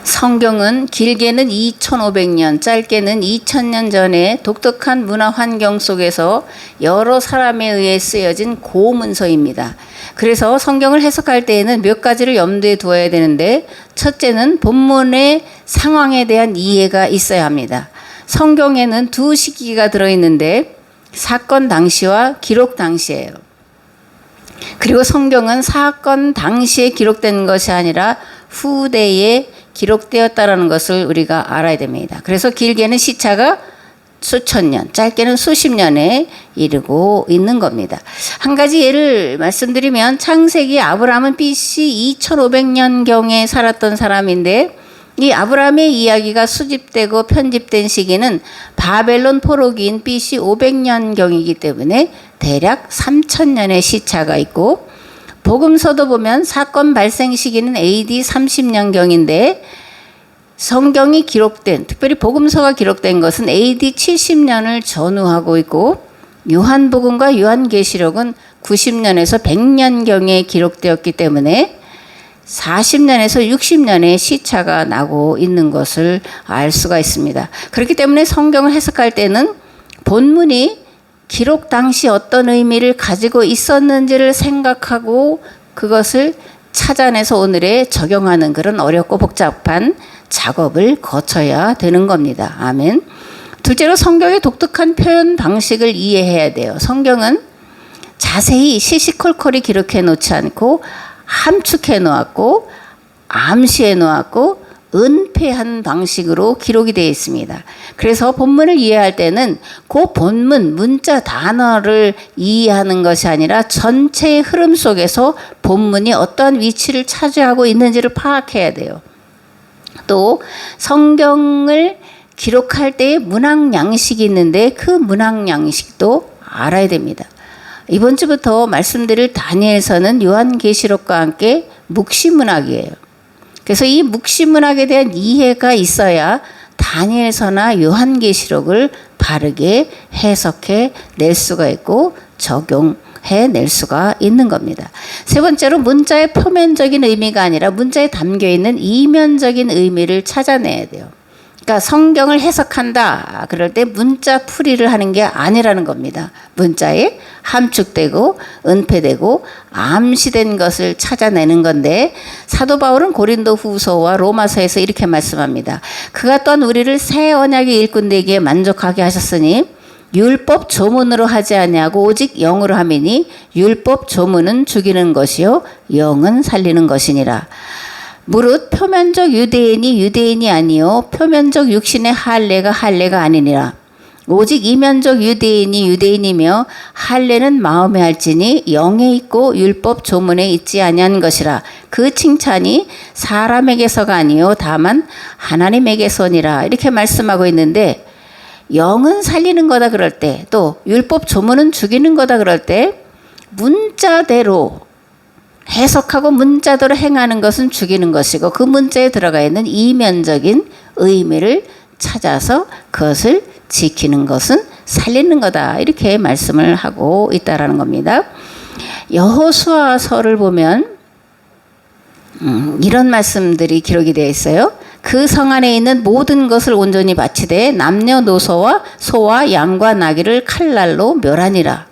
성경은 길게는 2500년, 짧게는 2000년 전에 독특한 문화 환경 속에서 여러 사람에 의해 쓰여진 고문서입니다. 그래서 성경을 해석할 때에는 몇 가지를 염두에 두어야 되는데, 첫째는 본문의 상황에 대한 이해가 있어야 합니다. 성경에는 두 시기가 들어있는데 사건 당시와 기록 당시예요. 그리고 성경은 사건 당시에 기록된 것이 아니라 후대에 기록되었다라는 것을 우리가 알아야 됩니다. 그래서 길게는 시차가 수천 년, 짧게는 수십 년에 이르고 있는 겁니다. 한 가지 예를 말씀드리면 창세기 아브라함은 BC 2500년경에 살았던 사람인데, 이 아브라함의 이야기가 수집되고 편집된 시기는 바벨론 포로기인 BC 500년경이기 때문에 대략 3000년의 시차가 있고, 복음서도 보면 사건 발생 시기는 AD 30년경인데 성경이 기록된, 특별히 복음서가 기록된 것은 AD 70년을 전후하고 있고, 요한복음과 요한계시록은 90년에서 100년경에 기록되었기 때문에 40년에서 60년의 시차가 나고 있는 것을 알 수가 있습니다. 그렇기 때문에 성경을 해석할 때는 본문이 기록 당시 어떤 의미를 가지고 있었는지를 생각하고 그것을 찾아내서 오늘에 적용하는 그런 어렵고 복잡한 작업을 거쳐야 되는 겁니다. 아멘. 둘째로 성경의 독특한 표현 방식을 이해해야 돼요. 성경은 자세히 시시콜콜이 기록해 놓지 않고 함축해 놓았고 암시해 놓았고 은폐한 방식으로 기록이 되어 있습니다. 그래서 본문을 이해할 때는 그 본문 문자 단어를 이해하는 것이 아니라 전체의 흐름 속에서 본문이 어떠한 위치를 차지하고 있는지를 파악해야 돼요. 또 성경을 기록할 때의 문학 양식이 있는데 그 문학 양식도 알아야 됩니다. 이번 주부터 말씀드릴 다니엘서는 요한계시록과 함께 묵시문학이에요. 그래서 이 묵시문학에 대한 이해가 있어야 다니엘서나 요한계시록을 바르게 해석해 낼 수가 있고 적용해 낼 수가 있는 겁니다. 세 번째로 문자의 표면적인 의미가 아니라 문자에 담겨있는 이면적인 의미를 찾아내야 돼요. 그러니까 성경을 해석한다 그럴 때 문자 풀이를 하는 게 아니라는 겁니다. 문자에 함축되고 은폐되고 암시된 것을 찾아내는 건데, 사도 바울은 고린도 후서와 로마서에서 이렇게 말씀합니다. 그가 또한 우리를 새 언약의 일꾼 되기에 만족하게 하셨으니 율법 조문으로 하지 아니하고 오직 영으로 함이니 율법 조문은 죽이는 것이요 영은 살리는 것이니라. 무릇 표면적 유대인이 유대인이 아니요 표면적 육신의 할례가 아니니라. 오직 이면적 유대인이 유대인이며 할례는 마음에 할지니 영에 있고 율법 조문에 있지 아니한 것이라. 그 칭찬이 사람에게서가 아니요 다만 하나님에게서니라. 이렇게 말씀하고 있는데, 영은 살리는 거다 그럴 때, 또 율법 조문은 죽이는 거다 그럴 때 문자대로 해석하고 문자대로 행하는 것은 죽이는 것이고, 그 문자에 들어가 있는 이면적인 의미를 찾아서 그것을 지키는 것은 살리는 거다. 이렇게 말씀을 하고 있다라는 겁니다. 여호수아서를 보면 이런 말씀들이 기록이 되어 있어요. 그 성 안에 있는 모든 것을 온전히 바치되 남녀노소와 소와 양과 나귀를 칼날로 멸하니라.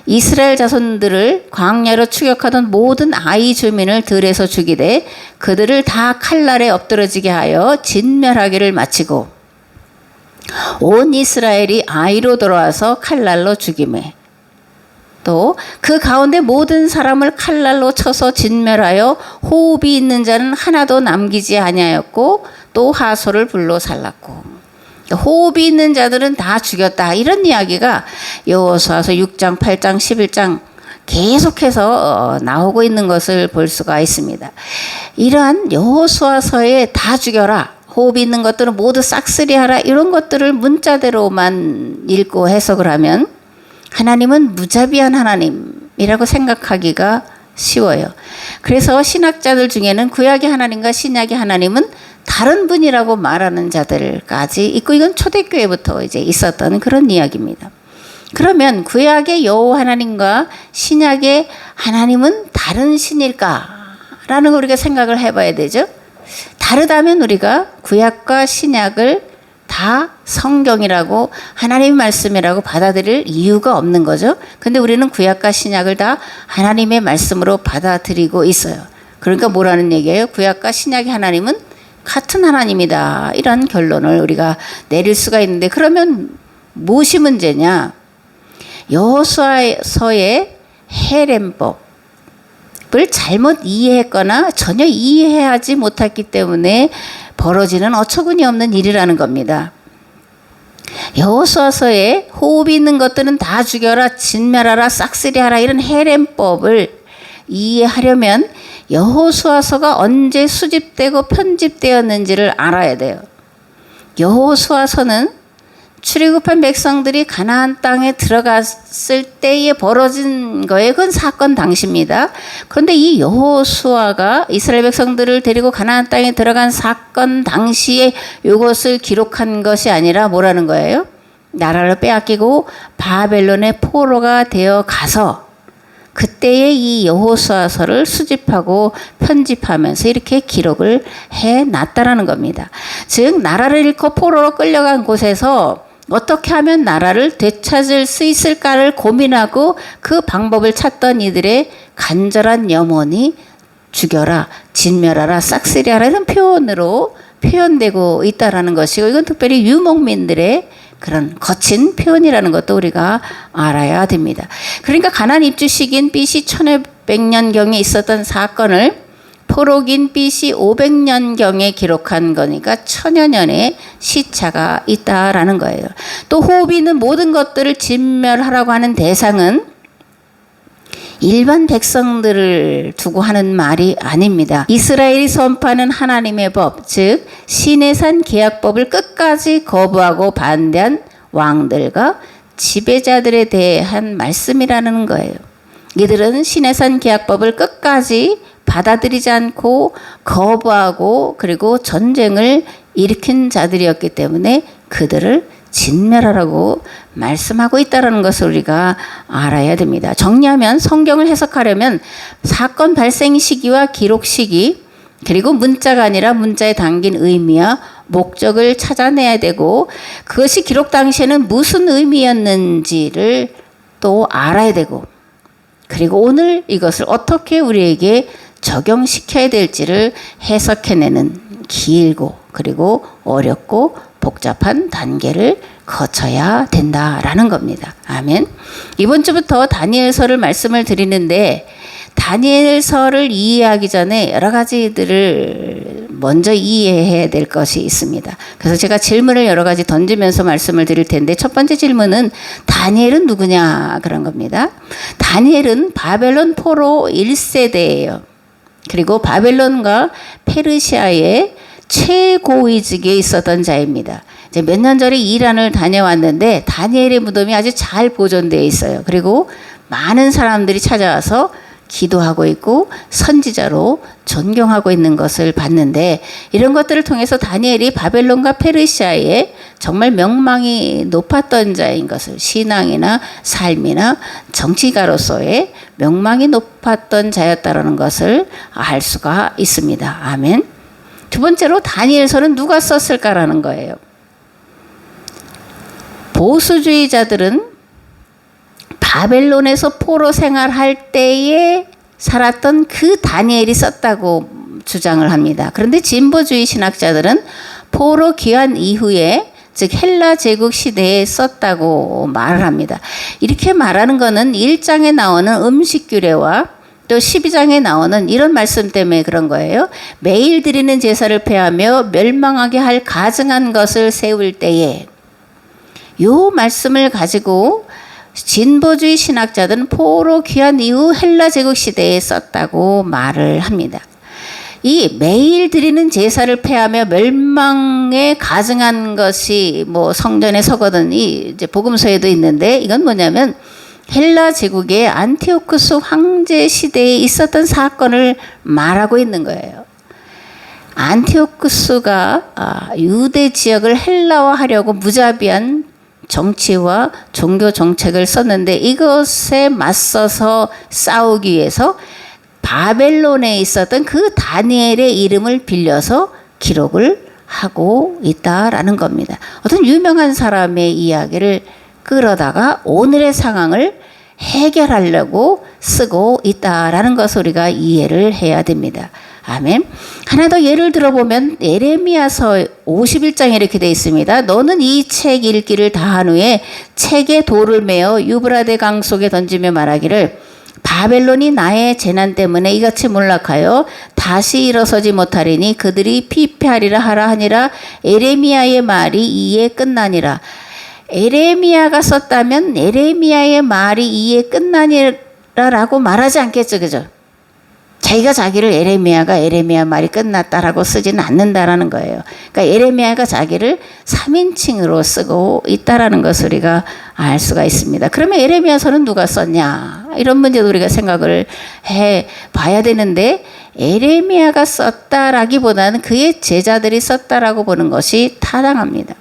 이스라엘 자손들을 광야로 추격하던 모든 아이 주민을 들에서 죽이되 그들을 다 칼날에 엎드러지게 하여 진멸하기를 마치고 온 이스라엘이 아이로 돌아와서 칼날로 죽이매, 또 그 가운데 모든 사람을 칼날로 쳐서 진멸하여 호흡이 있는 자는 하나도 남기지 아니하였고 또 하소를 불로 살랐고. 호흡이 있는 자들은 다 죽였다. 이런 이야기가 여호수아서 6장, 8장, 11장 계속해서 나오고 있는 것을 볼 수가 있습니다. 이러한 여호수아서에 다 죽여라, 호흡이 있는 것들은 모두 싹쓸이하라, 이런 것들을 문자대로만 읽고 해석을 하면 하나님은 무자비한 하나님이라고 생각하기가 쉬워요. 그래서 신학자들 중에는 구약의 하나님과 신약의 하나님은 다른 분이라고 말하는 자들까지 있고, 이건 초대교회부터 이제 있었던 그런 이야기입니다. 그러면 구약의 여호와 하나님과 신약의 하나님은 다른 신일까라는 걸 우리가 생각을 해봐야 되죠. 다르다면 우리가 구약과 신약을 다 성경이라고 하나님의 말씀이라고 받아들일 이유가 없는 거죠. 근데 우리는 구약과 신약을 다 하나님의 말씀으로 받아들이고 있어요. 그러니까 뭐라는 얘기예요? 구약과 신약의 하나님은 같은 하나님이다. 이런 결론을 우리가 내릴 수가 있는데, 그러면 무엇이 문제냐? 여호수아서의 헤렘법을 잘못 이해했거나 전혀 이해하지 못했기 때문에 벌어지는 어처구니 없는 일이라는 겁니다. 여호수아서에 호흡이 있는 것들은 다 죽여라, 진멸하라, 싹쓸이하라, 이런 헤렘법을 이해하려면 여호수아서가 언제 수집되고 편집되었는지를 알아야 돼요. 여호수아서는 출애굽한 백성들이 가나안 땅에 들어갔을 때에 벌어진 거예요. 그건 사건 당시입니다. 그런데 이 여호수아가 이스라엘 백성들을 데리고 가나안 땅에 들어간 사건 당시에 이것을 기록한 것이 아니라 뭐라는 거예요? 나라를 빼앗기고 바벨론의 포로가 되어 가서 그때의 이 여호수아서를 수집하고 편집하면서 이렇게 기록을 해놨다라는 겁니다. 즉 나라를 잃고 포로로 끌려간 곳에서 어떻게 하면 나라를 되찾을 수 있을까를 고민하고 그 방법을 찾던 이들의 간절한 염원이 죽여라, 진멸하라, 싹쓸이하라 이런 표현으로 표현되고 있다라는 것이고, 이건 특별히 유목민들의 그런 거친 표현이라는 것도 우리가 알아야 됩니다. 그러니까 가나안 입주 시기인 BC 1500년경에 있었던 사건을 포로긴 BC 500년경에 기록한 거니까 천여 년의 시차가 있다라는 거예요. 또 호흡이 있는 모든 것들을 진멸하라고 하는 대상은 일반 백성들을 두고 하는 말이 아닙니다. 이스라엘이 선포하는 하나님의 법, 즉 시내산 계약법을 끝까지 거부하고 반대한 왕들과 지배자들에 대한 말씀이라는 거예요. 이들은 시내산 계약법을 끝까지 받아들이지 않고 거부하고 그리고 전쟁을 일으킨 자들이었기 때문에 그들을 진멸하라고 말씀하고 있다는 것을 우리가 알아야 됩니다. 정리하면, 성경을 해석하려면 사건 발생 시기와 기록 시기, 그리고 문자가 아니라 문자에 담긴 의미와 목적을 찾아내야 되고, 그것이 기록 당시에는 무슨 의미였는지를 또 알아야 되고, 그리고 오늘 이것을 어떻게 우리에게 적용시켜야 될지를 해석해내는 길고 그리고 어렵고 복잡한 단계를 거쳐야 된다라는 겁니다. 아멘. 이번 주부터 다니엘서를 말씀을 드리는데, 다니엘서를 이해하기 전에 여러 가지들을 먼저 이해해야 될 것이 있습니다. 그래서 제가 질문을 여러 가지 던지면서 말씀을 드릴 텐데, 첫 번째 질문은 다니엘은 누구냐 그런 겁니다. 다니엘은 바벨론 포로 1세대예요. 그리고 바벨론과 페르시아의 최고위직에 있었던 자입니다. 이제 몇 년 전에 이란을 다녀왔는데 다니엘의 무덤이 아주 잘 보존되어 있어요. 그리고 많은 사람들이 찾아와서 기도하고 있고 선지자로 존경하고 있는 것을 봤는데, 이런 것들을 통해서 다니엘이 바벨론과 페르시아에 정말 명망이 높았던 자인 것을, 신앙이나 삶이나 정치가로서의 명망이 높았던 자였다는 것을 알 수가 있습니다. 아멘. 두 번째로 다니엘서는 누가 썼을까라는 거예요. 보수주의자들은 바벨론에서 포로 생활할 때에 살았던 그 다니엘이 썼다고 주장을 합니다. 그런데 진보주의 신학자들은 포로 귀환 이후에, 즉 헬라 제국 시대에 썼다고 말을 합니다. 이렇게 말하는 것은 1장에 나오는 음식 규례와 또 12장에 나오는 이런 말씀 때문에 그런 거예요. 매일 드리는 제사를 폐하며 멸망하게 할 가증한 것을 세울 때에, 요 말씀을 가지고 진보주의 신학자들은 포로 귀환 이후 헬라 제국 시대에 썼다고 말을 합니다. 이 매일 드리는 제사를 폐하며 멸망에 가증한 것이 뭐 성전에 서거든 이 이제 복음서에도 있는데, 이건 뭐냐면 헬라 제국의 안티오쿠스 황제 시대에 있었던 사건을 말하고 있는 거예요. 안티오쿠스가 유대 지역을 헬라화하려고 무자비한 정치와 종교 정책을 썼는데, 이것에 맞서서 싸우기 위해서 바벨론에 있었던 그 다니엘의 이름을 빌려서 기록을 하고 있다라는 겁니다. 어떤 유명한 사람의 이야기를 끌어다가 오늘의 상황을 해결하려고 쓰고 있다라는 것을 우리가 이해를 해야 됩니다. 아멘. 하나 더 예를 들어보면 예레미야서 51장에 이렇게 되어 있습니다. 너는 이 책 읽기를 다한 후에 책에 돌을 메어 유브라데 강 속에 던지며 말하기를 바벨론이 나의 재난 때문에 이같이 몰락하여 다시 일어서지 못하리니 그들이 피폐하리라 하라 하니라. 예레미야의 말이 이에 끝나니라. 예레미야가 썼다면 예레미야의 말이 이에 끝나니라라고 말하지 않겠죠, 그죠? 자기가 자기를 예레미야가 예레미야 말이 끝났다라고 쓰지는 않는다라는 거예요. 그러니까 예레미야가 자기를 3인칭으로 쓰고 있다라는 것을 우리가 알 수가 있습니다. 그러면 예레미야서는 누가 썼냐? 이런 문제도 우리가 생각을 해 봐야 되는데 예레미야가 썼다라기보다는 그의 제자들이 썼다라고 보는 것이 타당합니다.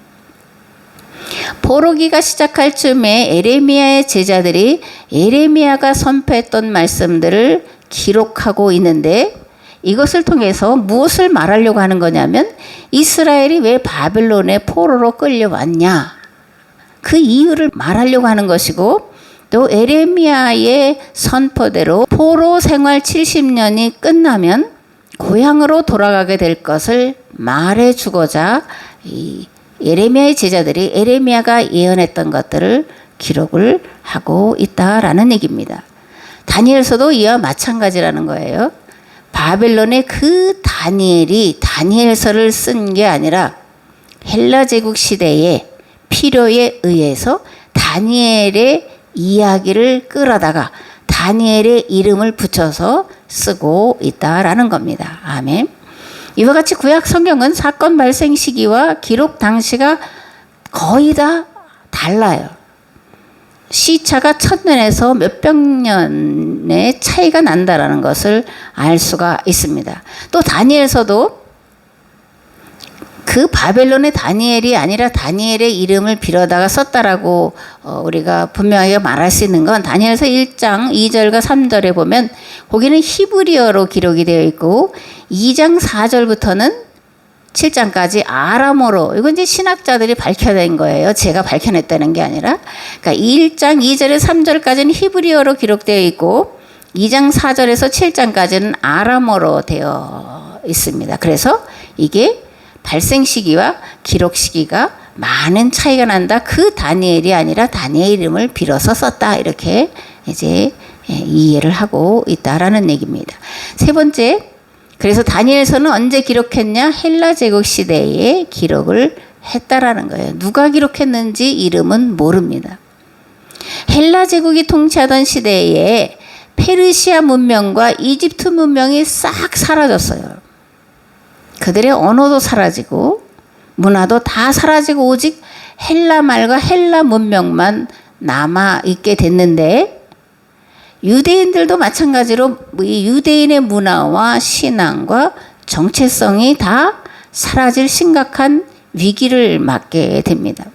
포로기가 시작할 즈음에 예레미야의 제자들이 예레미야가 선포했던 말씀들을 기록하고 있는데 이것을 통해서 무엇을 말하려고 하는 거냐면 이스라엘이 왜 바벨론의 포로로 끌려왔냐 그 이유를 말하려고 하는 것이고 또 예레미야의 선포대로 포로 생활 70년이 끝나면 고향으로 돌아가게 될 것을 말해주고자 이 예레미야의 제자들이 예레미야가 예언했던 것들을 기록을 하고 있다라는 얘기입니다. 다니엘서도 이와 마찬가지라는 거예요. 바벨론의 그 다니엘이 다니엘서를 쓴 게 아니라 헬라 제국 시대의 필요에 의해서 다니엘의 이야기를 끌어다가 다니엘의 이름을 붙여서 쓰고 있다라는 겁니다. 아멘. 이와 같이 구약 성경은 사건 발생 시기와 기록 당시가 거의 다 달라요. 시차가 1000년에서 몇백 년의 차이가 난다라는 것을 알 수가 있습니다. 또 다니엘서도 그 바벨론의 다니엘이 아니라 다니엘의 이름을 빌어다가 썼다라고 우리가 분명하게 말할 수 있는 건 다니엘서 1장 2절과 3절에 보면 거기는 히브리어로 기록이 되어 있고 2장 4절부터는 7장까지 아람어로 이건 이제 신학자들이 밝혀낸 거예요. 제가 밝혀냈다는 게 아니라 그러니까 1장 2절에 3절까지는 히브리어로 기록되어 있고 2장 4절에서 7장까지는 아람어로 되어 있습니다. 그래서 이게 발생 시기와 기록 시기가 많은 차이가 난다. 그 다니엘이 아니라 다니엘 이름을 빌어서 썼다. 이렇게 이제 이해를 하고 있다라는 얘기입니다. 세 번째, 그래서 다니엘서는 언제 기록했냐? 헬라 제국 시대에 기록을 했다라는 거예요. 누가 기록했는지 이름은 모릅니다. 헬라 제국이 통치하던 시대에 페르시아 문명과 이집트 문명이 싹 사라졌어요. 그들의 언어도 사라지고 문화도 다 사라지고 오직 헬라 말과 헬라 문명만 남아 있게 됐는데 유대인들도 마찬가지로 이 유대인의 문화와 신앙과 정체성이 다 사라질 심각한 위기를 맞게 됩니다.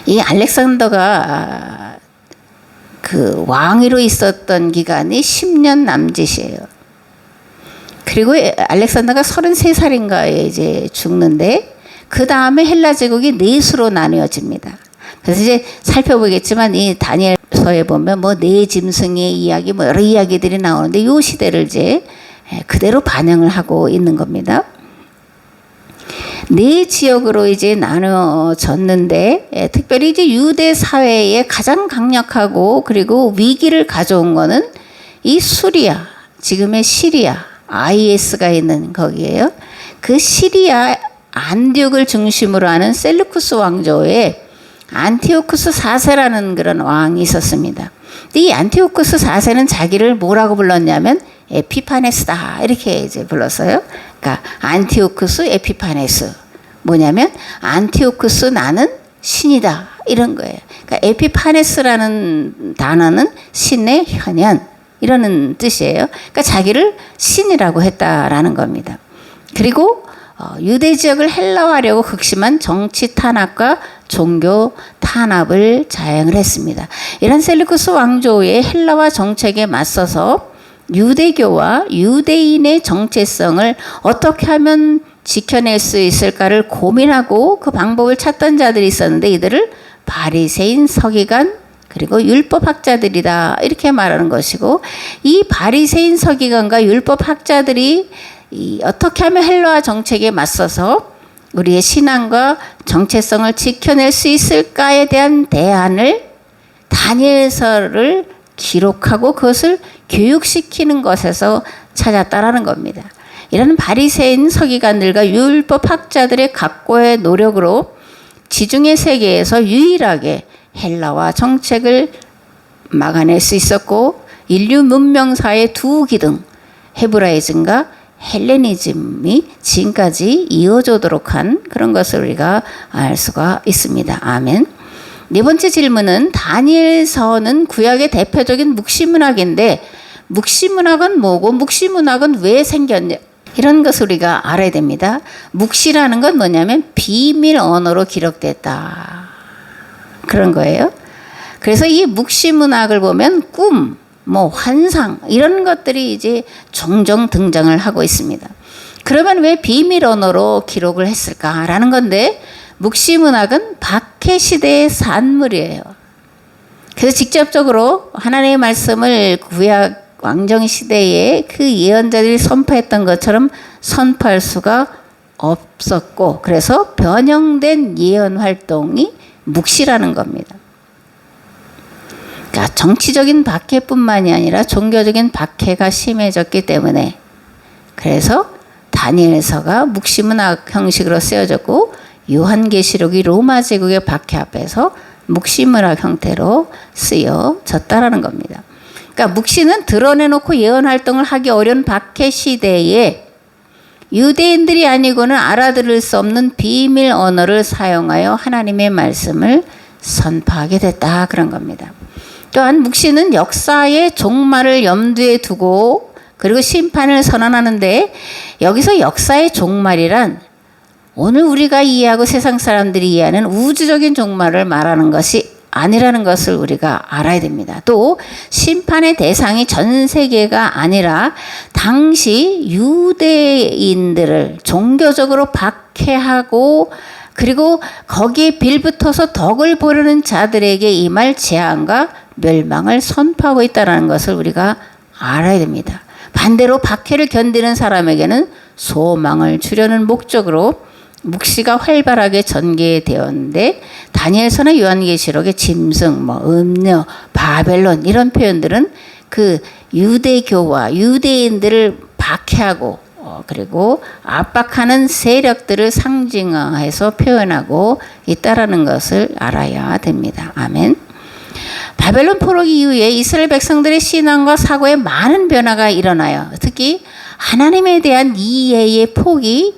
이 알렉산더가 그 왕위로 있었던 기간이 10년 남짓이에요. 그리고 알렉산더가 33살인가에 이제 죽는데 그 다음에 헬라 제국이 넷으로 나뉘어집니다. 그래서 이제 살펴보겠지만 이 다니엘서에 보면 뭐 네 짐승의 이야기 뭐 여러 이야기들이 나오는데 이 시대를 이제 그대로 반영을 하고 있는 겁니다. 네 지역으로 이제 나눠졌는데 특별히 이제 유대 사회에 가장 강력하고 그리고 위기를 가져온 거는 이 수리아, 지금의 시리아, IS가 있는 거기에요. 그 시리아 안디옥을 중심으로 하는 셀루쿠스 왕조에 안티오쿠스 4세라는 그런 왕이 있었습니다. 근데 이 안티오쿠스 4세는 자기를 뭐라고 불렀냐면 에피파네스다 이렇게 이제 불렀어요. 그러니까 안티오쿠스 에피파네스 뭐냐면 안티오쿠스 나는 신이다 이런 거예요. 그러니까 에피파네스라는 단어는 신의 현현 이라는 뜻이에요. 그러니까 자기를 신이라고 했다라는 겁니다. 그리고 유대 지역을 헬라화하려고 극심한 정치 탄압과 종교 탄압을 자행을 했습니다. 이런 셀루쿠스 왕조의 헬라화 정책에 맞서서 유대교와 유대인의 정체성을 어떻게 하면 지켜낼 수 있을까를 고민하고 그 방법을 찾던 자들이 있었는데 이들을 바리새인, 서기관, 그리고 율법학자들이다 이렇게 말하는 것이고, 이 바리새인, 서기관과 율법학자들이 어떻게 하면 헬라와 정책에 맞서서 우리의 신앙과 정체성을 지켜낼 수 있을까에 대한 대안을 다니엘서를 기록하고 그것을 교육시키는 것에서 찾았다라는 겁니다. 이런 바리새인, 서기관들과 율법학자들의 각고의 노력으로 지중해 세계에서 유일하게 헬라와 정책을 막아낼 수 있었고, 인류 문명사의 두 기둥 헤브라이즘과 헬레니즘이 지금까지 이어져도록 한 그런 것을 우리가 알 수가 있습니다. 아멘. 네 번째 질문은, 다니엘서는 구약의 대표적인 묵시문학인데 묵시문학은 뭐고 묵시문학은 왜 생겼냐, 이런 것을 우리가 알아야 됩니다. 묵시라는 건 뭐냐면 비밀 언어로 기록됐다, 그런 거예요. 그래서 이 묵시문학을 보면 꿈, 환상 이런 것들이 이제 종종 등장을 하고 있습니다. 그러면 왜 비밀 언어로 기록을 했을까라는 건데, 묵시문학은 박해 시대의 산물이에요. 그래서 직접적으로 하나님의 말씀을 구약 왕정 시대에 그 예언자들이 선포했던 것처럼 선포할 수가 없었고, 그래서 변형된 예언 활동이 묵시라는 겁니다. 그러니까 정치적인 박해뿐만이 아니라 종교적인 박해가 심해졌기 때문에, 그래서 다니엘서가 묵시문학 형식으로 쓰여졌고, 요한계시록이 로마 제국의 박해 앞에서 묵시문학 형태로 쓰여졌다라는 겁니다. 그러니까 묵시는 드러내놓고 예언 활동을 하기 어려운 박해 시대에 유대인들이 아니고는 알아들을 수 없는 비밀 언어를 사용하여 하나님의 말씀을 선포하게 됐다, 그런 겁니다. 또한 묵시는 역사의 종말을 염두에 두고 그리고 심판을 선언하는데, 여기서 역사의 종말이란 오늘 우리가 이해하고 세상 사람들이 이해하는 우주적인 종말을 말하는 것이 아니라는 것을 우리가 알아야 됩니다. 또 심판의 대상이 전 세계가 아니라 당시 유대인들을 종교적으로 박해하고 그리고 거기에 빌붙어서 덕을 보려는 자들에게 임할 재앙과 멸망을 선포하고 있다는 것을 우리가 알아야 됩니다. 반대로 박해를 견디는 사람에게는 소망을 주려는 목적으로 묵시가 활발하게 전개되었는데, 다니엘서나 요한계시록의 짐승, 음녀, 바벨론 이런 표현들은 그 유대교와 유대인들을 박해하고 그리고 압박하는 세력들을 상징화해서 표현하고 있다라는 것을 알아야 됩니다. 아멘. 바벨론 포로 이후에 이스라엘 백성들의 신앙과 사고에 많은 변화가 일어나요. 특히 하나님에 대한 이해의 폭이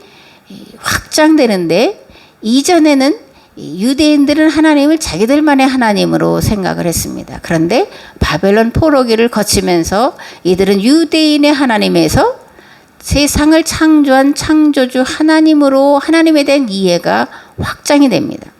확장되는데, 이전에는 유대인들은 하나님을 자기들만의 하나님으로 생각을 했습니다. 그런데 바벨론 포로기를 거치면서 이들은 유대인의 하나님에서 세상을 창조한 창조주 하나님으로 하나님에 대한 이해가 확장이 됩니다.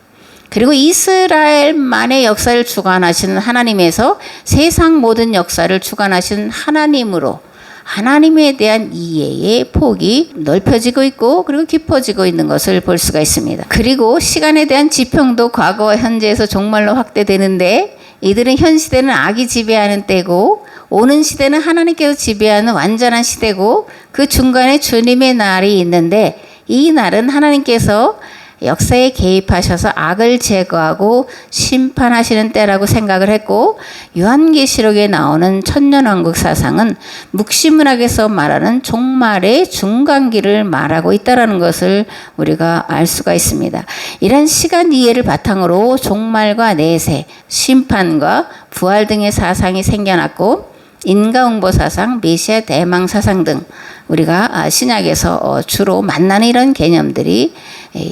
그리고 이스라엘만의 역사를 주관하시는 하나님에서 세상 모든 역사를 주관하시는 하나님으로 하나님에 대한 이해의 폭이 넓혀지고 있고 그리고 깊어지고 있는 것을 볼 수가 있습니다. 그리고 시간에 대한 지평도 과거와 현재에서 종말로 확대되는데, 이들은 현 시대는 악이 지배하는 때고 오는 시대는 하나님께서 지배하는 완전한 시대고, 그 중간에 주님의 날이 있는데, 이 날은 하나님께서 역사에 개입하셔서 악을 제거하고 심판하시는 때라고 생각을 했고, 요한계시록에 나오는 천년왕국 사상은 묵시문학에서 말하는 종말의 중간기를 말하고 있다는 것을 우리가 알 수가 있습니다. 이런 시간 이해를 바탕으로 종말과 내세, 심판과 부활 등의 사상이 생겨났고, 인과응보 사상, 메시아 대망 사상 등 우리가 신약에서 주로 만나는 이런 개념들이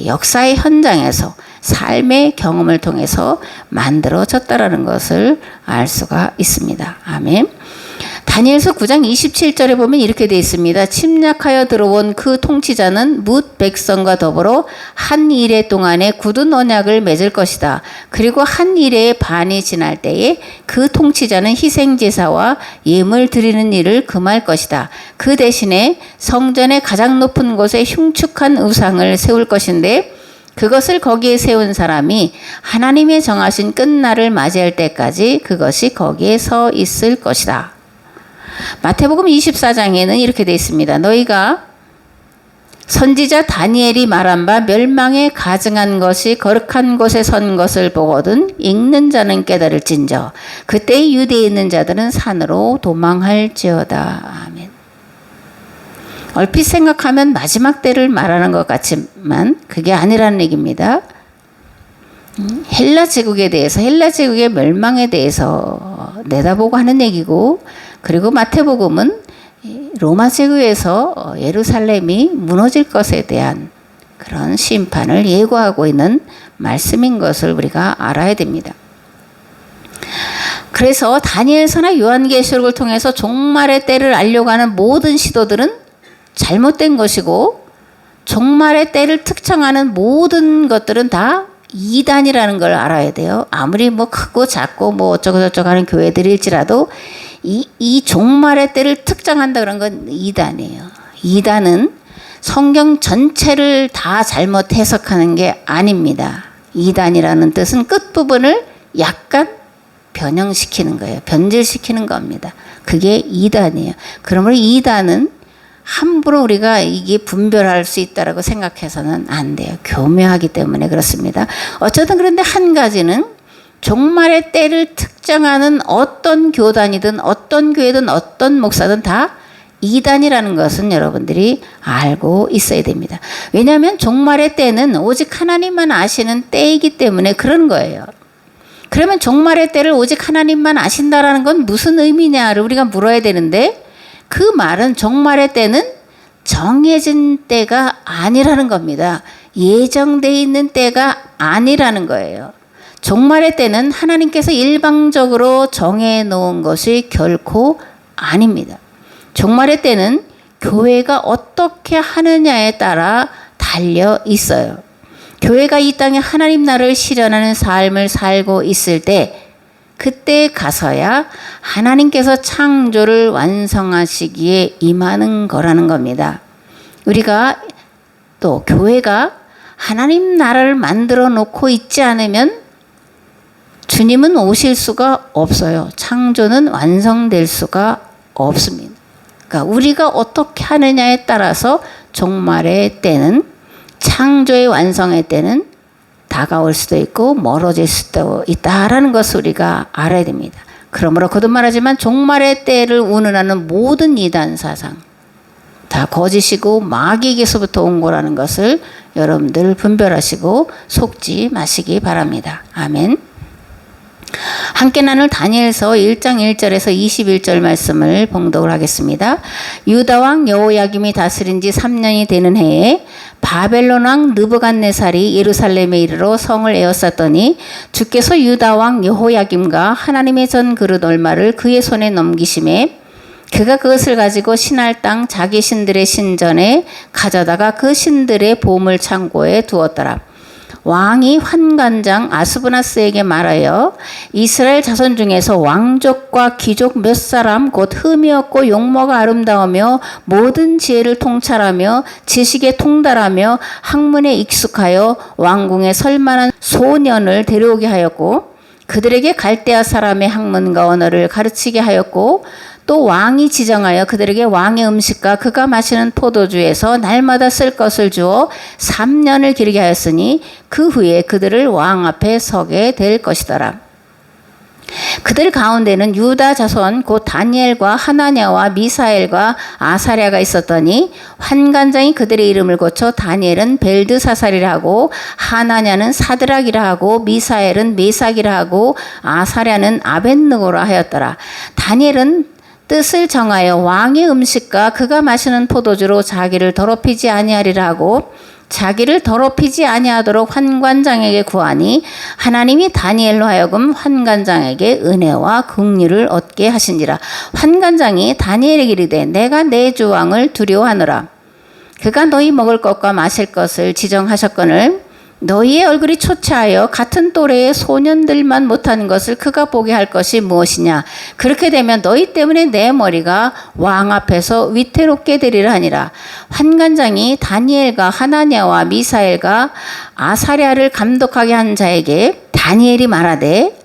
역사의 현장에서 삶의 경험을 통해서 만들어졌다라는 것을 알 수가 있습니다. 아멘. 다니엘서 9장 27절에 보면 이렇게 되어 있습니다. 침략하여 들어온 그 통치자는 뭇 백성과 더불어 한 이레 동안에 굳은 언약을 맺을 것이다. 그리고 한 이레의 반이 지날 때에 그 통치자는 희생제사와 예물 드리는 일을 금할 것이다. 그 대신에 성전의 가장 높은 곳에 흉측한 우상을 세울 것인데 그것을 거기에 세운 사람이 하나님의 정하신 끝날을 맞이할 때까지 그것이 거기에 서 있을 것이다. 마태복음 24장에는 이렇게 되어 있습니다. 너희가 선지자 다니엘이 말한 바 멸망에 가증한 것이 거룩한 곳에 선 것을 보거든 읽는 자는 깨달을진저 그때 유대에 있는 자들은 산으로 도망할지어다. 아멘. 얼핏 생각하면 마지막 때를 말하는 것 같지만 그게 아니라는 얘기입니다. 헬라 제국에 대해서, 헬라 제국의 멸망에 대해서 내다보고 하는 얘기고, 그리고 마태복음은 로마 제국에서 예루살렘이 무너질 것에 대한 그런 심판을 예고하고 있는 말씀인 것을 우리가 알아야 됩니다. 그래서 다니엘서나 요한계시록을 통해서 종말의 때를 알려고 하는 모든 시도들은 잘못된 것이고, 종말의 때를 특정하는 모든 것들은 다 이단이라는 걸 알아야 돼요. 아무리 뭐 크고 작고 뭐 어쩌고 저쩌고 하는 교회들일지라도 이 종말의 때를 특정한다 그런 건 이단이에요. 이단은 성경 전체를 다 잘못 해석하는 게 아닙니다. 이단이라는 뜻은 끝부분을 약간 변형시키는 거예요. 변질시키는 겁니다. 그게 이단이에요. 그러므로 이단은 함부로 우리가 이게 분별할 수 있다라고 생각해서는 안 돼요. 교묘하기 때문에 그렇습니다. 어쨌든 그런데 한 가지는 종말의 때를 특정하는 어떤 교단이든 어떤 교회든 어떤 목사든 다 이단이라는 것은 여러분들이 알고 있어야 됩니다. 왜냐하면 종말의 때는 오직 하나님만 아시는 때이기 때문에 그런 거예요. 그러면 종말의 때를 오직 하나님만 아신다라는 건 무슨 의미냐를 우리가 물어야 되는데, 그 말은 종말의 때는 정해진 때가 아니라는 겁니다. 예정되어 있는 때가 아니라는 거예요. 종말의 때는 하나님께서 일방적으로 정해놓은 것이 결코 아닙니다. 종말의 때는 교회가 어떻게 하느냐에 따라 달려 있어요. 교회가 이 땅에 하나님 나라를 실현하는 삶을 살고 있을 때, 그때 가서야 하나님께서 창조를 완성하시기에 임하는 거라는 겁니다. 우리가 또 교회가 하나님 나라를 만들어 놓고 있지 않으면 주님은 오실 수가 없어요. 창조는 완성될 수가 없습니다. 그러니까 우리가 어떻게 하느냐에 따라서 종말의 때는, 창조의 완성의 때는 다가올 수도 있고 멀어질 수도 있다라는 것을 우리가 알아야 됩니다. 그러므로 거듭말하지만 종말의 때를 운운하는 모든 이단 사상 다 거짓이고 마귀에게서부터 온 거라는 것을 여러분들 분별하시고 속지 마시기 바랍니다. 아멘. 함께 나눌 다니엘서 1장 1절에서 21절 말씀을 봉독을 하겠습니다. 유다 왕 여호야김이 다스린 지 3년이 되는 해에 바벨론 왕 느부갓네살이 예루살렘에 이르러 성을 에워쌌더니 주께서 유다 왕 여호야김과 하나님의 전 그릇 얼마를 그의 손에 넘기심에 그가 그것을 가지고 신할 땅 자기 신들의 신전에 가져다가 그 신들의 보물 창고에 두었더라. 왕이 환관장 아스브나스에게 말하여 이스라엘 자손 중에서 왕족과 귀족 몇 사람 곧 흠이 없고 용모가 아름다우며 모든 지혜를 통찰하며 지식에 통달하며 학문에 익숙하여 왕궁에 설만한 소년을 데려오게 하였고 그들에게 갈대아 사람의 학문과 언어를 가르치게 하였고 또 왕이 지정하여 그들에게 왕의 음식과 그가 마시는 포도주에서 날마다 쓸 것을 주어 3년을 기르게 하였으니 그 후에 그들을 왕 앞에 서게 될 것이더라. 그들 가운데는 유다 자손 곧 다니엘과 하나냐와 미사엘과 아사랴가 있었더니 환관장이 그들의 이름을 고쳐 다니엘은 벨드사살이라 하고 하나냐는 사드락이라 하고 미사엘은 메삭이라 하고 아사랴는 아벳느고라 하였더라. 다니엘은 뜻을 정하여 왕의 음식과 그가 마시는 포도주로 자기를 더럽히지 아니하리라 하고 자기를 더럽히지 아니하도록 환관장에게 구하니 하나님이 다니엘로 하여금 환관장에게 은혜와 긍휼을 얻게 하신지라. 환관장이 다니엘에게 이르되 내가 내 주 왕을 두려워하노라. 그가 너희 먹을 것과 마실 것을 지정하셨거늘 너희의 얼굴이 초췌하여 같은 또래의 소년들만 못하는 것을 그가 보게 할 것이 무엇이냐. 그렇게 되면 너희 때문에 내 머리가 왕 앞에서 위태롭게 되리라 하니라. 환관장이 다니엘과 하나냐와 미사엘과 아사랴를 감독하게 한 자에게 다니엘이 말하되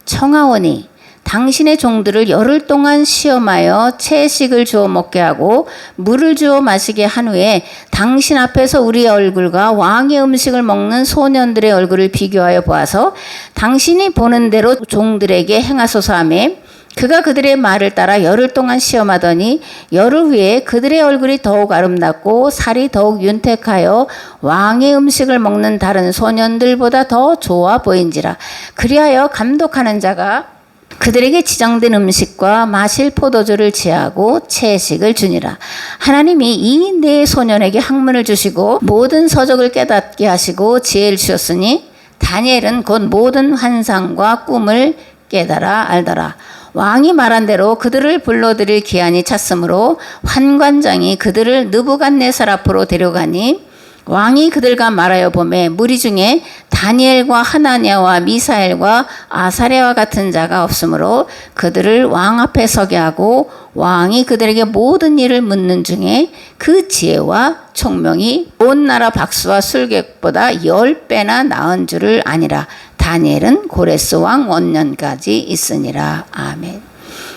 청하오니 당신의 종들을 열흘 동안 시험하여 채식을 주어 먹게 하고 물을 주어 마시게 한 후에 당신 앞에서 우리의 얼굴과 왕의 음식을 먹는 소년들의 얼굴을 비교하여 보아서 당신이 보는 대로 종들에게 행하소서 하며 그가 그들의 말을 따라 열흘 동안 시험하더니 열흘 후에 그들의 얼굴이 더욱 아름답고 살이 더욱 윤택하여 왕의 음식을 먹는 다른 소년들보다 더 좋아 보인지라. 그리하여 감독하는 자가 그들에게 지정된 음식과 마실 포도주를 취하고 채식을 주니라. 하나님이 이 네 소년에게 학문을 주시고 모든 서적을 깨닫게 하시고 지혜를 주셨으니 다니엘은 곧 모든 환상과 꿈을 깨달아 알더라. 왕이 말한 대로 그들을 불러들일 기한이 찼으므로 환관장이 그들을 느부갓네살 앞으로 데려가니 왕이 그들과 말하여 보매 무리 중에 다니엘과 하나냐와 미사엘과 아사랴와 같은 자가 없으므로 그들을 왕 앞에 서게 하고 왕이 그들에게 모든 일을 묻는 중에 그 지혜와 총명이 온 나라 박수와 술객보다 10배나 나은 줄을 아니라. 다니엘은 고레스 왕 원년까지 있으니라. 아멘.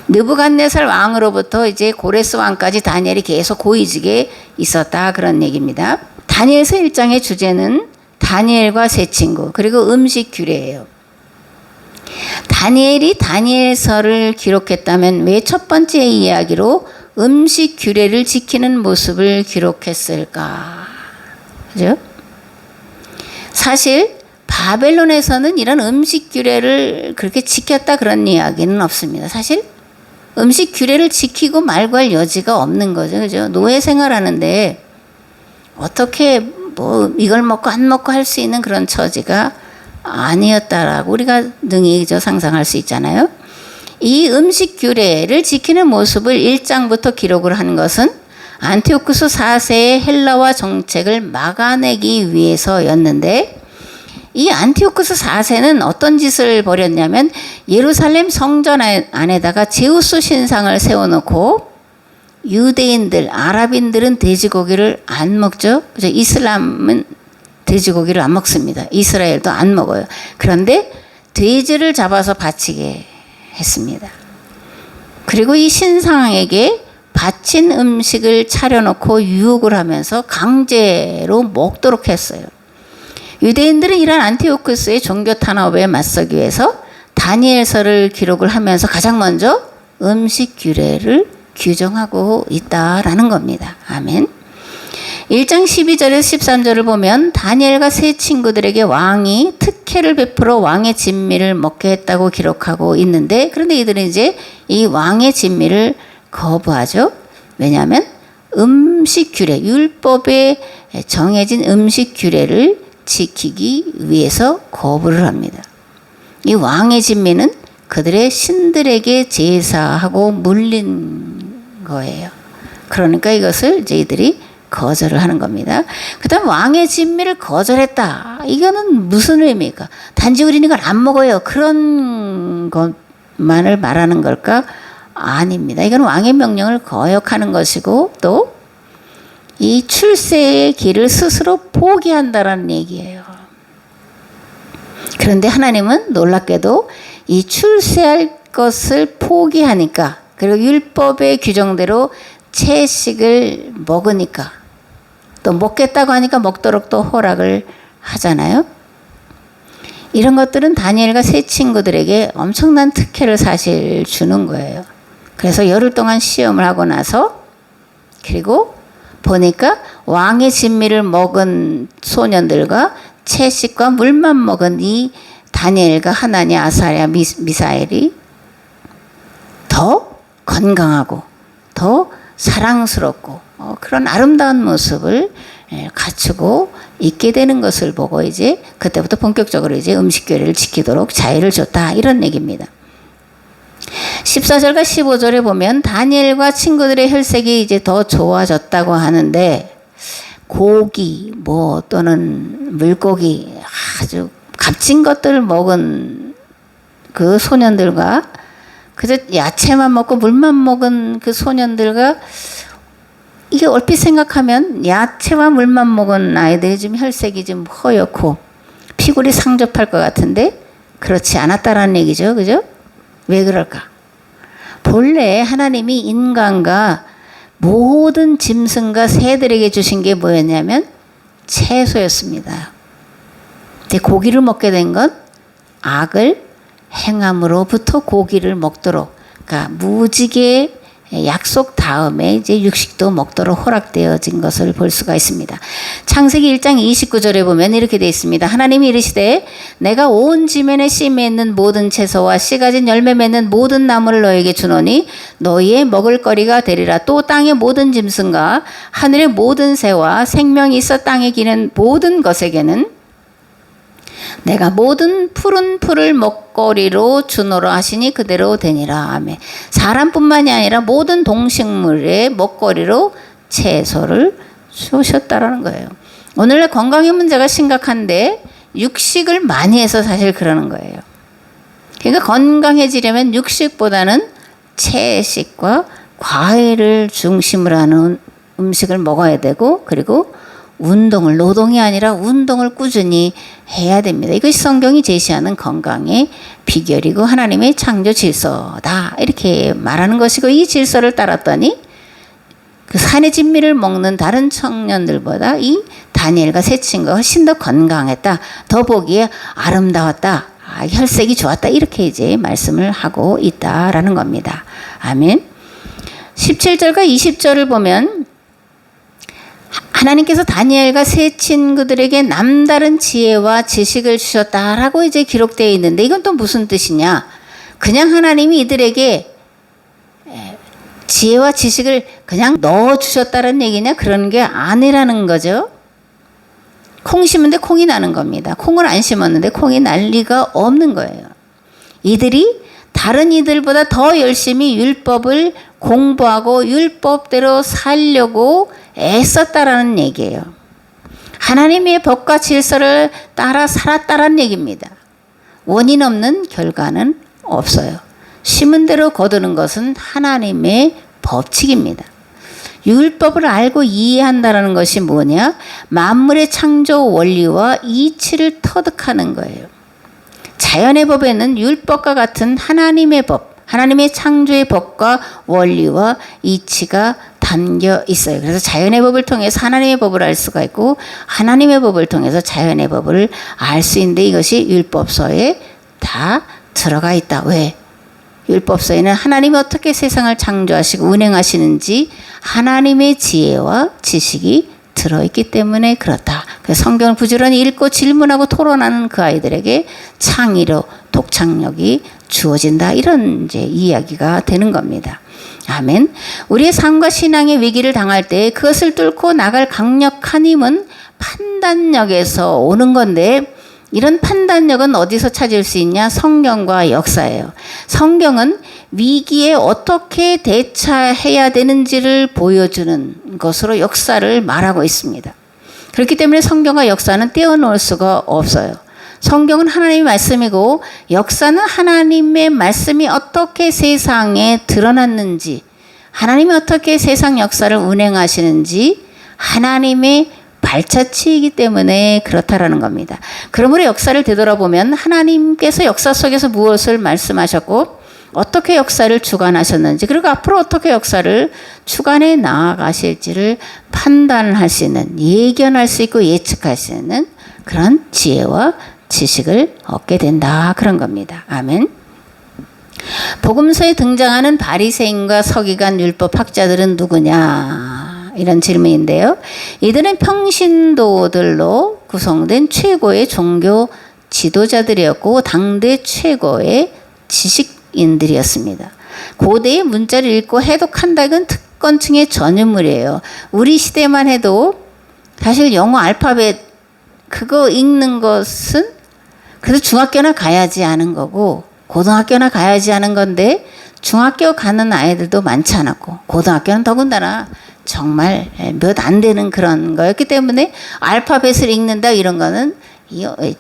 느부갓네살 왕으로부터 이제 고레스 왕까지 다니엘이 계속 고위직에 있었다, 그런 얘기입니다. 다니엘서 1장의 주제는 다니엘과 세 친구 그리고 음식 규례예요. 다니엘이 다니엘서를 기록했다면 왜 첫 번째 이야기로 음식 규례를 지키는 모습을 기록했을까? 그죠? 사실 바벨론에서는 이런 음식 규례를 그렇게 지켰다 그런 이야기는 없습니다. 사실 음식 규례를 지키고 말고 할 여지가 없는 거죠. 그죠? 노예 생활하는데 어떻게 뭐 이걸 먹고 안 먹고 할 수 있는 그런 처지가 아니었다라고 우리가 능히 상상할 수 있잖아요. 이 음식 규례를 지키는 모습을 1장부터 기록을 한 것은 안티오쿠스 4세의 헬라화 정책을 막아내기 위해서였는데, 이 안티오쿠스 4세는 어떤 짓을 벌였냐면 예루살렘 성전 안에다가 제우스 신상을 세워놓고 유대인들, 아랍인들은 돼지고기를 안 먹죠. 그죠? 이슬람은 돼지고기를 안 먹습니다. 이스라엘도 안 먹어요. 그런데 돼지를 잡아서 바치게 했습니다. 그리고 이 신상에게 바친 음식을 차려놓고 유혹을 하면서 강제로 먹도록 했어요. 유대인들은 이러한 안티오쿠스의 종교 탄압에 맞서기 위해서 다니엘서를 기록을 하면서 가장 먼저 음식 규례를 규정하고 있다라는 겁니다. 아멘. 1장 12절에서 13절을 보면 다니엘과 세 친구들에게 왕이 특혜를 베풀어 왕의 진미를 먹게 했다고 기록하고 있는데, 그런데 이들은 이제 이 왕의 진미를 거부하죠. 왜냐하면 음식 규례, 율법에 정해진 음식 규례를 지키기 위해서 거부를 합니다. 이 왕의 진미는 그들의 신들에게 제사하고 물린 거예요. 그러니까 이것을 이제 이들이 거절을 하는 겁니다. 그 다음 왕의 진미를 거절했다. 이거는 무슨 의미입니까? 단지 우리는 이걸 안 먹어요. 그런 것만을 말하는 걸까? 아닙니다. 이건 왕의 명령을 거역하는 것이고 또 이 출세의 길을 스스로 포기한다라는 얘기예요. 그런데 하나님은 놀랍게도 이 출세할 것을 포기하니까, 그리고 율법의 규정대로 채식을 먹으니까, 또 먹겠다고 하니까 먹도록 또 허락을 하잖아요. 이런 것들은 다니엘과 세 친구들에게 엄청난 특혜를 사실 주는 거예요. 그래서 열흘 동안 시험을 하고 나서, 그리고 보니까 왕의 진미를 먹은 소년들과 채식과 물만 먹은 이 다니엘과 하나냐, 아사랴, 미사엘이 더 건강하고 더 사랑스럽고 그런 아름다운 모습을 갖추고 있게 되는 것을 보고 이제 그때부터 본격적으로 이제 음식교리를 지키도록 자유를 줬다 이런 얘기입니다. 14절과 15절에 보면 다니엘과 친구들의 혈색이 이제 더 좋아졌다고 하는데 고기 뭐 또는 물고기 아주 값진 것들을 먹은 그 소년들과 그저 야채만 먹고 물만 먹은 그 소년들과 이게 얼핏 생각하면 야채와 물만 먹은 아이들이 좀 혈색이 좀 허옇고 피골이 상접할 것 같은데 그렇지 않았다라는 얘기죠. 그죠? 왜 그럴까? 본래 하나님이 인간과 모든 짐승과 새들에게 주신 게 뭐였냐면 채소였습니다. 근데 고기를 먹게 된 건 악을 행함으로부터 고기를 먹도록, 그러니까 무지개 약속 다음에 이제 육식도 먹도록 허락되어진 것을 볼 수가 있습니다. 창세기 1장 29절에 보면 이렇게 되어 있습니다. 하나님이 이르시되 내가 온 지면에 씨 맺는 모든 채소와 씨 가진 열매 맺는 모든 나무를 너에게 주노니 너희의 먹을거리가 되리라. 또 땅의 모든 짐승과 하늘의 모든 새와 생명이 있어 땅에 기는 모든 것에게는 내가 모든 푸른 풀을 먹거리로 주노라 하시니 그대로 되니라. 아멘. 사람뿐만이 아니라 모든 동식물의 먹거리로 채소를 주셨다라는 거예요. 오늘날 건강의 문제가 심각한데 육식을 많이 해서 사실 그러는 거예요. 그러니까 건강해지려면 육식보다는 채식과 과일을 중심으로 하는 음식을 먹어야 되고, 그리고 운동을, 노동이 아니라 운동을 꾸준히 해야 됩니다. 이것이 성경이 제시하는 건강의 비결이고 하나님의 창조 질서다 이렇게 말하는 것이고, 이 질서를 따랐더니 그 산의 진미를 먹는 다른 청년들보다 이 다니엘과 세 친구가 훨씬 더 건강했다, 더 보기에 아름다웠다, 혈색이 좋았다 이렇게 이제 말씀을 하고 있다라는 겁니다. 아멘. 17절과 20절을 보면 하나님께서 다니엘과 세 친구들에게 남다른 지혜와 지식을 주셨다라고 이제 기록되어 있는데, 이건 또 무슨 뜻이냐? 그냥 하나님이 이들에게 지혜와 지식을 그냥 넣어주셨다는 얘기냐? 그런 게 아니라는 거죠. 콩 심은데 콩이 나는 겁니다. 콩을 안 심었는데 콩이 날 리가 없는 거예요. 이들이 다른 이들보다 더 열심히 율법을 공부하고 율법대로 살려고 애썼다라는 얘기예요. 하나님의 법과 질서를 따라 살았다라는 얘기입니다. 원인 없는 결과는 없어요. 심은 대로 거두는 것은 하나님의 법칙입니다. 율법을 알고 이해한다는 것이 뭐냐? 만물의 창조 원리와 이치를 터득하는 거예요. 자연의 법에는 율법과 같은 하나님의 법, 하나님의 창조의 법과 원리와 이치가 담겨 있어요. 그래서 자연의 법을 통해서 하나님의 법을 알 수가 있고, 하나님의 법을 통해서 자연의 법을 알 수 있는데, 이것이 율법서에 다 들어가 있다. 왜? 율법서에는 하나님이 어떻게 세상을 창조하시고 운행하시는지 하나님의 지혜와 지식이 들어있기 때문에 그렇다. 그래서 성경을 부지런히 읽고 질문하고 토론하는 그 아이들에게 창의력, 독창력이 주어진다. 이런 이제 이야기가 되는 겁니다. 아멘. 우리의 삶과 신앙의 위기를 당할 때 그것을 뚫고 나갈 강력한 힘은 판단력에서 오는 건데, 이런 판단력은 어디서 찾을 수 있냐? 성경과 역사예요. 성경은 위기에 어떻게 대처해야 되는지를 보여주는 것으로 역사를 말하고 있습니다. 그렇기 때문에 성경과 역사는 떼어놓을 수가 없어요. 성경은 하나님의 말씀이고 역사는 하나님의 말씀이 어떻게 세상에 드러났는지, 하나님이 어떻게 세상 역사를 운행하시는지 하나님의 발자취이기 때문에 그렇다라는 겁니다. 그러므로 역사를 되돌아보면 하나님께서 역사 속에서 무엇을 말씀하셨고 어떻게 역사를 주관하셨는지, 그리고 앞으로 어떻게 역사를 주관해 나아가실지를 판단할 수 있는, 예견할 수 있고 예측할 수 있는 그런 지혜와 지식을 얻게 된다, 그런 겁니다. 아멘. 복음서에 등장하는 바리새인과 서기관 율법학자들은 누구냐? 이런 질문인데요. 이들은 평신도들로 구성된 최고의 종교 지도자들이었고 당대 최고의 지식인들이었습니다. 고대의 문자를 읽고 해독한다, 이건 특권층의 전유물이에요. 우리 시대만 해도 사실 영어 알파벳 그거 읽는 것은 그래도 중학교나 가야지 하는 거고 고등학교나 가야지 하는 건데 중학교 가는 아이들도 많지 않았고 고등학교는 더군다나 정말 몇 안 되는 그런 거였기 때문에 알파벳을 읽는다 이런 거는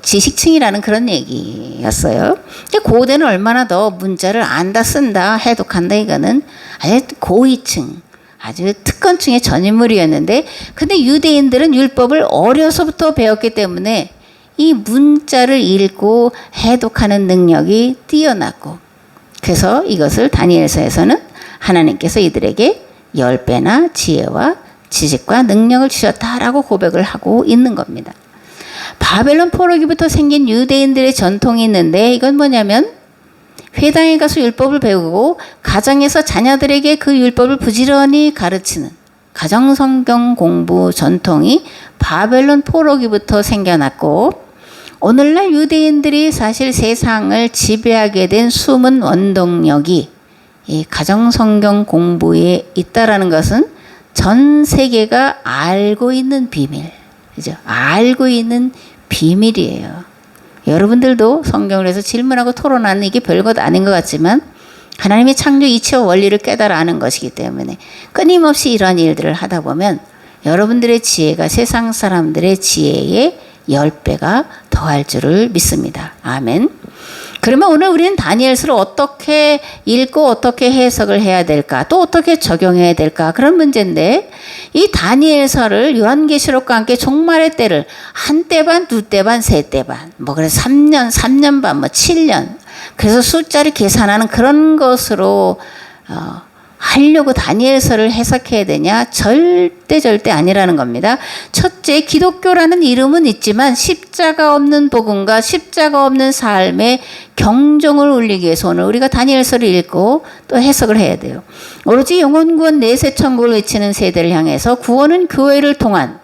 지식층이라는 그런 얘기였어요. 고대는 얼마나 더 문자를 안다 쓴다 해독한다 이거는 아주 고위층 아주 특권층의 전인물이었는데 근데 유대인들은 율법을 어려서부터 배웠기 때문에 이 문자를 읽고 해독하는 능력이 뛰어났고 그래서 이것을 다니엘서에서는 하나님께서 이들에게 10배나 지혜와 지식과 능력을 주셨다라고 고백을 하고 있는 겁니다. 바벨론 포로기부터 생긴 유대인들의 전통이 있는데 이건 뭐냐면 회당에 가서 율법을 배우고 가정에서 자녀들에게 그 율법을 부지런히 가르치는 가정성경 공부 전통이 바벨론 포로기부터 생겨났고 오늘날 유대인들이 사실 세상을 지배하게 된 숨은 원동력이 이 가정성경 공부에 있다라는 것은 전 세계가 알고 있는 비밀, 그죠? 알고 있는 비밀이에요. 여러분들도 성경을 해서 질문하고 토론하는 이게 별것 아닌 것 같지만 하나님의 창조 이치와 원리를 깨달아 아는 것이기 때문에 끊임없이 이러한 일들을 하다 보면 여러분들의 지혜가 세상 사람들의 지혜의 10배가 더할 줄을 믿습니다. 아멘. 그러면 오늘 우리는 다니엘서를 어떻게 읽고 어떻게 해석을 해야 될까? 또 어떻게 적용해야 될까? 그런 문제인데 이 다니엘서를 요한계시록과 함께 종말의 때를 한 때 반, 두 때 반, 세 때 반, 뭐 그래서 3년, 3년 반, 뭐 7년 그래서 숫자를 계산하는 그런 것으로 하려고 다니엘서를 해석해야 되냐? 절대 아니라는 겁니다. 첫째, 기독교라는 이름은 있지만 십자가 없는 복음과 십자가 없는 삶에 경종을 울리기 위해서 오늘 우리가 다니엘서를 읽고 또 해석을 해야 돼요. 오로지 영원구원 내세천국을 외치는 세대를 향해서 구원은 교회를 통한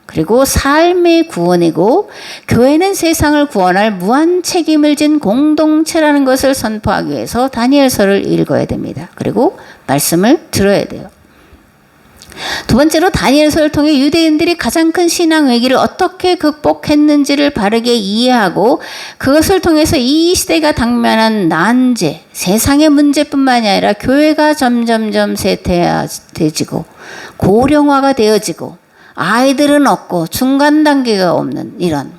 그리고 삶의 구원이고 교회는 세상을 구원할 무한 책임을 진 공동체라는 것을 선포하기 위해서 다니엘서를 읽어야 됩니다. 그리고 말씀을 들어야 돼요. 두 번째로 다니엘서를 통해 유대인들이 가장 큰 신앙 위기를 어떻게 극복했는지를 바르게 이해하고 그것을 통해서 이 시대가 당면한 난제, 세상의 문제뿐만이 아니라 교회가 점점점 쇠퇴해지고 고령화가 되어지고 아이들은 없고 중간 단계가 없는 이런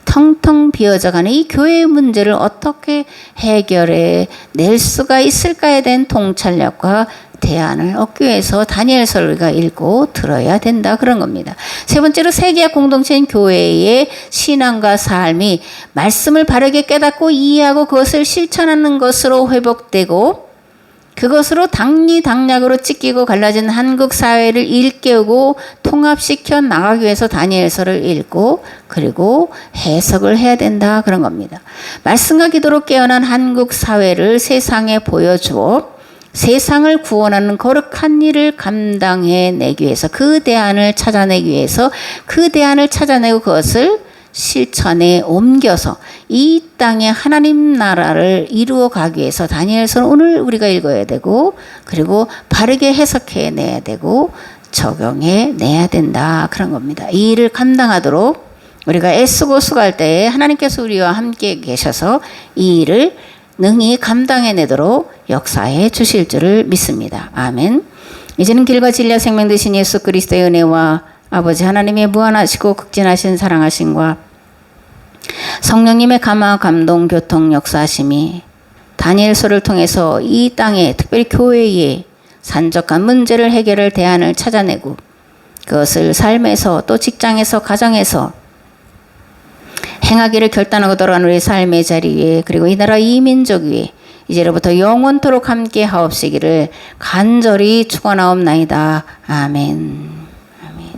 텅텅 비어져가는 이 교회의 문제를 어떻게 해결해 낼 수가 있을까에 대한 통찰력과 대안을 얻기 위해서 다니엘서를 우리가 읽고 들어야 된다 그런 겁니다. 세 번째로 세계학 공동체인 교회의 신앙과 삶이 말씀을 바르게 깨닫고 이해하고 그것을 실천하는 것으로 회복되고 그것으로 당리당략으로 찢기고 갈라진 한국 사회를 일깨우고 통합시켜 나가기 위해서 다니엘서를 읽고 그리고 해석을 해야 된다 그런 겁니다. 말씀과 기도로 깨어난 한국 사회를 세상에 보여주어 세상을 구원하는 거룩한 일을 감당해내기 위해서 그 대안을 찾아내기 위해서 그 대안을 찾아내고 그것을 실천에 옮겨서 이 땅에 하나님 나라를 이루어 가기 위해서 다니엘서는 오늘 우리가 읽어야 되고 그리고 바르게 해석해 내야 되고 적용해 내야 된다 그런 겁니다. 이 일을 감당하도록 우리가 애쓰고 수고할 때에 하나님께서 우리와 함께 계셔서 이 일을 능히 감당해 내도록 역사해 주실 줄을 믿습니다. 아멘. 이제는 길과 진리와 생명 되신 예수 그리스도의 은혜와 아버지 하나님의 무한하시고 극진하신 사랑하심과 성령님의 감화 감동 교통 역사하심이 다니엘서를 통해서 이 땅에 특별히 교회에 산적한 문제를 해결할 대안을 찾아내고 그것을 삶에서 또 직장에서 가정에서 행하기를 결단하고 돌아간 우리 삶의 자리 위에 그리고 이 나라 이 민족 위에 이제로부터 영원토록 함께 하옵시기를 간절히 축원하옵나이다. 아멘.